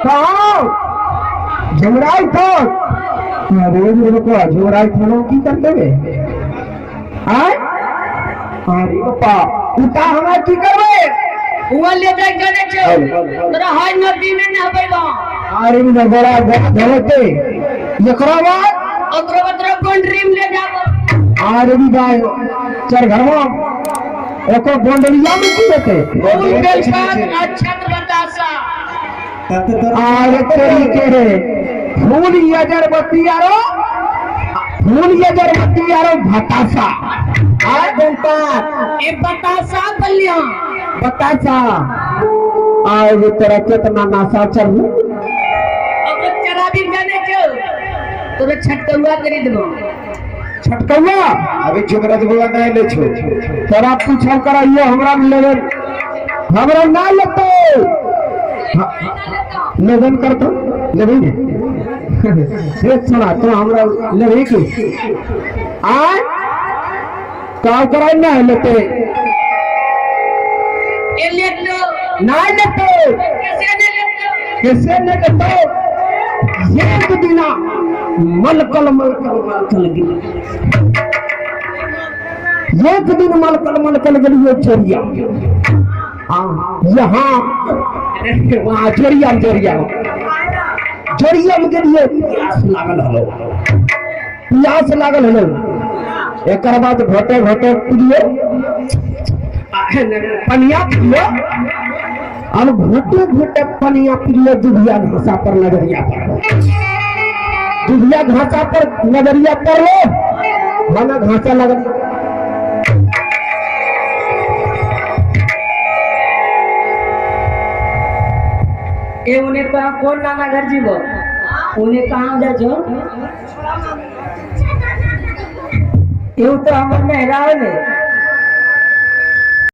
कहाँ जमराई था अरे मेरे को जमराई थानों की कर देवे अरे पापा उता हमार की करवे हुआ ले देख जाने छो तोरा हाय नदी में नहबैबा अरे मेरा बड़ा धरते एकरा बाद अतरो बॉन्ड्री में ले जाबो अरे भी भाई चल घर में एको बोंडलिया में की देते फूल के साथ अक्षत बतासा अरे तेरी के रे फूल अगरबत्ती यारो भतासा आय बोलता ए बतासा बलिया बतासा आय वो तेरा कितना नासा चल अब चरा भी जाने छो तोरा छटकवा करी देबो छटकवा अभी जुगरत बोला नहीं ले छो तेरा पूछल करा ये हमरा लेवे हमरा ना लेते लेवन करतो लेवे ये सुना तो हमरा लेवे की आय का कराई ना लेते ए ले लो ना लेते कैसे न लेते एक दिना मलकल गिला एक दिन मलकल गलिए चोरिया यहाँ वहाँ जोरिया में गेलिए प्यास लागल हलो एक बाद घोटे पिलिए पनिया पिलिए अब घोटे पनिया पिलिए दुधिया घासा पर नजरिया पर लो माना घासा लगा ए उन्हें कहा कौन नाना घर जीवो उन्हें कहाँ जा जो ये तो हमर मेहरा है